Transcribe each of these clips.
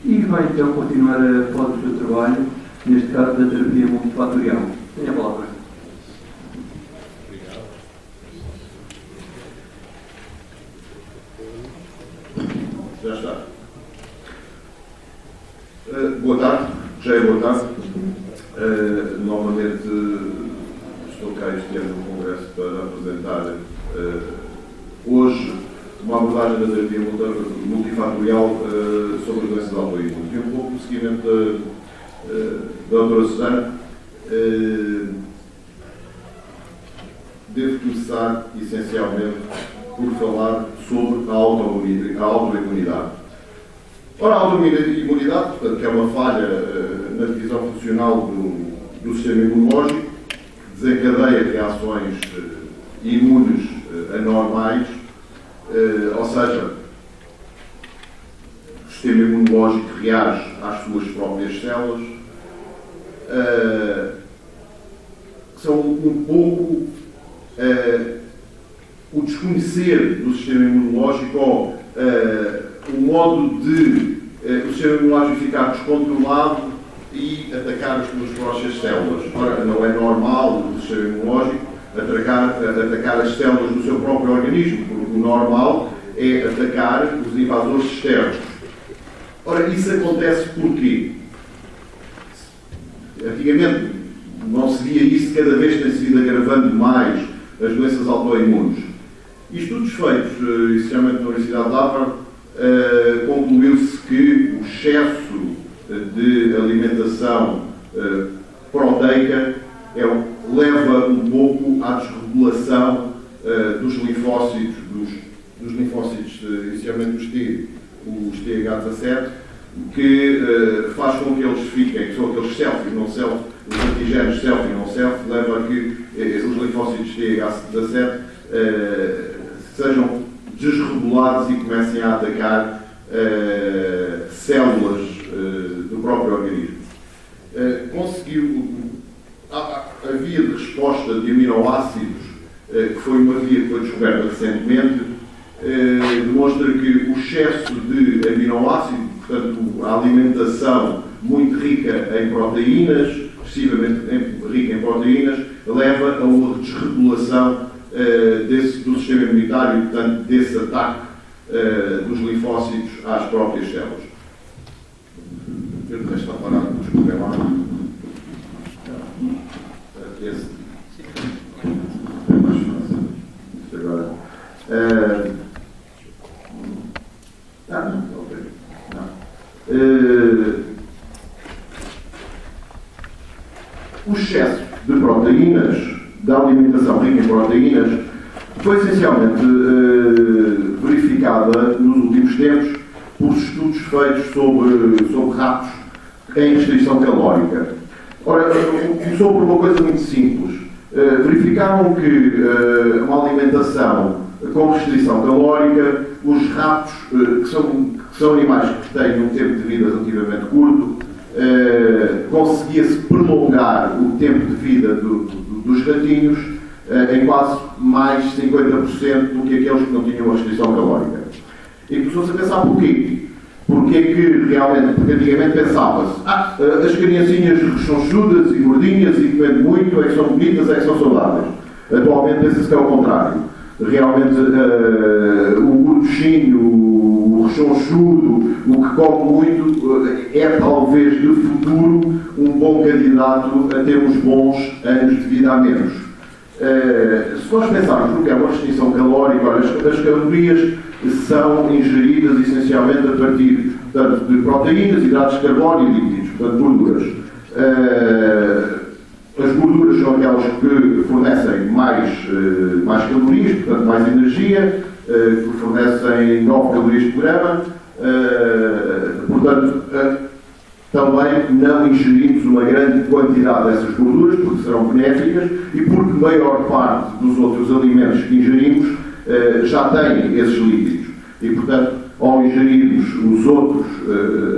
e vai então continuar a falar do seu trabalho, neste caso da terapia multifatorial. Tenha a palavra. Já está. Boa tarde, já é boa tarde. Novamente estou cá este ano no Congresso para apresentar hoje uma abordagem da terapia multifatorial sobre doenças autoimunes. E um pouco no seguimento da doutora Susana, devo começar essencialmente por falar sobre a autoimunidade. Ora, a autoimunidade, portanto, que é uma falha na divisão funcional do sistema imunológico, que desencadeia reações imunes anormais, ou seja, o sistema imunológico reage às suas próprias células, são um pouco o desconhecer do sistema imunológico ou o modo de o sistema imunológico ficar descontrolado e atacar as suas próprias células. Ora, não é normal o sistema imunológico atacar as células do seu próprio organismo, porque o normal é atacar os invasores externos. Ora, isso acontece porquê? Antigamente não se via isso, cada vez tem-se ido agravando mais as doenças autoimunes. Estudos feitos, essencialmente na Universidade de Harvard, concluiu-se que o excesso de alimentação proteica leva um pouco à desregulação dos linfócitos, essencialmente os TH17, que faz com que eles fiquem, que são aqueles self e não self, os antigénios self e não self, leva a que os linfócitos TH17 sejam desregulados e comecem a atacar células do próprio organismo. A via de resposta de aminoácidos, que foi uma via que foi descoberta recentemente, demonstra que o excesso de aminoácidos, portanto, a alimentação muito rica em proteínas, excessivamente rica em proteínas, leva a uma desregulação do sistema imunitário e, portanto, desse ataque dos linfócitos às próprias células. Eu, de resto, está parado, desculpem lá. Esse é mais fácil. Agora. Ok. O excesso de proteínas, da alimentação rica em proteínas, foi essencialmente verificada nos últimos tempos por estudos feitos sobre ratos em restrição calórica. Ora, começou por uma coisa muito simples. Verificaram que uma alimentação com restrição calórica, os ratos, que são animais que têm um tempo de vida relativamente curto, conseguia-se prolongar o tempo de vida dos ratinhos em quase mais 50% do que aqueles que não tinham a restrição calórica. E começou-se a pensar porquê. Porque é que realmente, porque antigamente pensava-se, as criancinhas rechonchudas e gordinhas e comendo muito, é que são bonitas, é que são saudáveis. Atualmente pensa-se que é o contrário. Realmente o gorduchinho, o rechonchudo, o que come muito, é talvez de futuro um bom candidato a termos bons anos de vida a menos. Se nós pensarmos no que é uma restrição calórica, olha, as calorias são ingeridas essencialmente a partir, portanto, de proteínas, hidratos de carbono e lípidos, portanto, gorduras. As gorduras são aquelas que fornecem mais calorias, portanto, mais energia, que fornecem 9 calorias por grama. Portanto, também não ingerimos uma grande quantidade dessas gorduras, porque serão benéficas e porque a maior parte dos outros alimentos que ingerimos já têm esses lípidos. E, portanto, ao ingerirmos os outros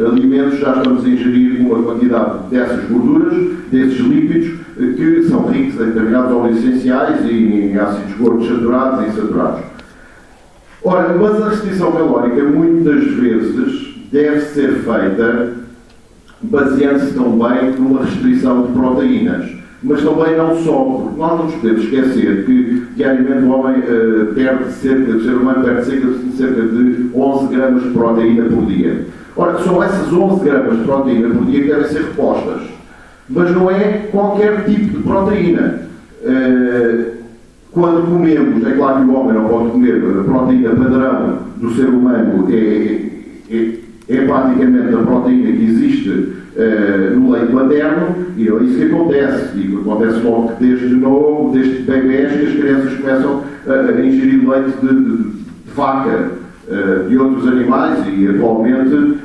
alimentos, já estamos a ingerir uma quantidade dessas gorduras, desses lípidos, que são ricos em determinados óleos essenciais e em ácidos gordos saturados e insaturados. Ora, mas a restrição calórica muitas vezes deve ser feita baseando-se também numa restrição de proteínas. Mas também não só, porque nós não nos podemos esquecer que diariamente o homem o ser humano perde cerca de 11 gramas de proteína por dia. Ora, são essas 11 gramas de proteína por dia que devem ser repostas. Mas não é qualquer tipo de proteína. Quando comemos, é claro que o homem não pode comer a proteína padrão do ser humano, é praticamente a proteína que existe no leite materno, e é isso que acontece. E acontece logo que desde bebés que as crianças começam a ingerir leite de vaca, de outros animais, e atualmente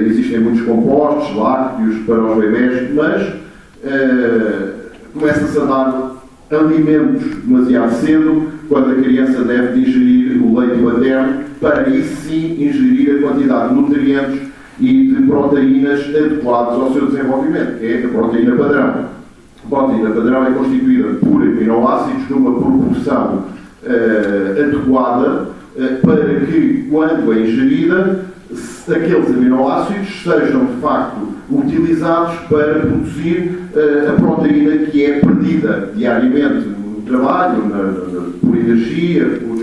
existem muitos compostos, lácteos para os bebés, mas começa-se a dar alimentos demasiado cedo, quando a criança deve ingerir o leite materno, para aí sim ingerir a quantidade de nutrientes e de proteínas adequadas ao seu desenvolvimento, que é a proteína padrão. A proteína padrão é constituída por aminoácidos numa proporção adequada para que, quando é ingerida, aqueles aminoácidos sejam de facto utilizados para produzir a proteína que é perdida diariamente no trabalho, por energia, por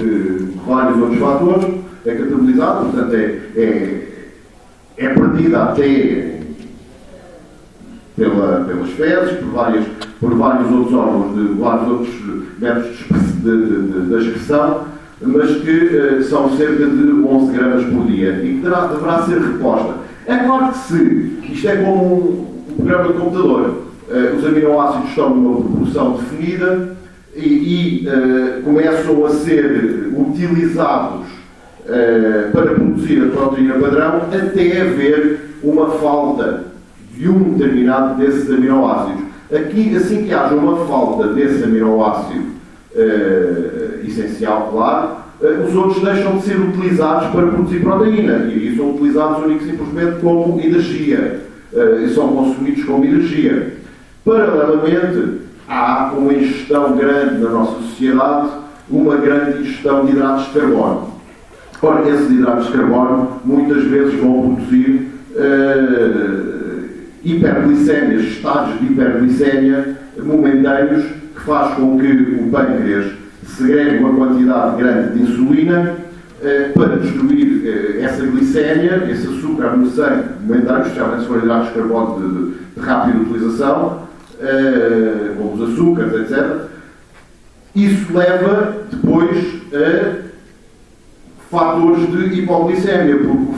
vários outros fatores, é catabolizado, portanto é perdida até pelas fezes, por vários outros órgãos, vários outros métodos da excreção, mas que são cerca de 11 gramas por dia e que deverá ser reposta. É claro que se isto é como um programa de computador, os aminoácidos estão numa proporção definida e começam a ser utilizados para produzir a proteína padrão até haver uma falta de um determinado desses aminoácidos. Aqui, assim que haja uma falta desse aminoácido essencial, claro, os outros deixam de ser utilizados para produzir proteína e são utilizados única e simplesmente como energia, e são consumidos como energia. Paralelamente, há uma ingestão grande na nossa sociedade, uma grande ingestão de hidratos de carbono. Ora, esses hidratos de carbono muitas vezes vão produzir hiperglicémias, estados de hiperglicémia momentâneos, que faz com que o pâncreas segregue uma quantidade grande de insulina para destruir essa glicémia, esse açúcar no sangue momentâneo, especialmente se for hidratos de carbono de rápida utilização, como os açúcares, etc. Isso leva depois a fatores de hipoglicemia, porque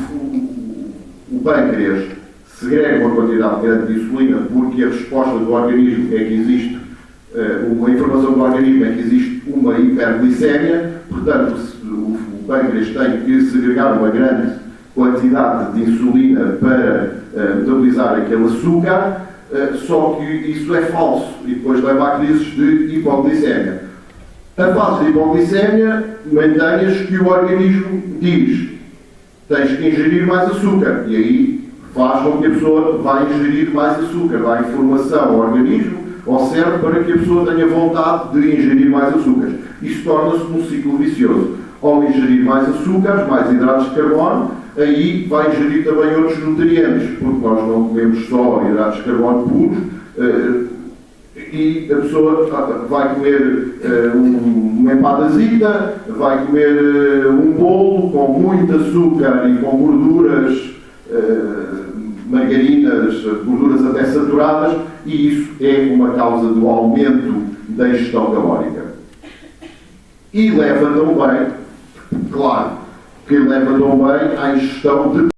o pâncreas segrega uma quantidade grande de insulina, porque a resposta do organismo é que existe, uma informação do organismo é que existe uma hiperglicemia, portanto o pâncreas tem que segregar uma grande quantidade de insulina para metabolizar aquele açúcar, só que isso é falso e depois leva a crises de hipoglicemia. A fase de hipoglicemia mantém-se que o organismo diz: tens que ingerir mais açúcar, e aí faz com que a pessoa vá ingerir mais açúcar, dá informação ao organismo, ao cérebro, para que a pessoa tenha vontade de ingerir mais açúcares. Isto torna-se um ciclo vicioso. Ao ingerir mais açúcares, mais hidratos de carbono, aí vai ingerir também outros nutrientes, porque nós não comemos só hidratos de carbono puros, e a pessoa vai comer uma empadazita, vai comer um bolo com muito açúcar e com gorduras, margarinas, gorduras até saturadas, e isso é uma causa do aumento da ingestão calórica. E leva também, claro, que leva também à ingestão de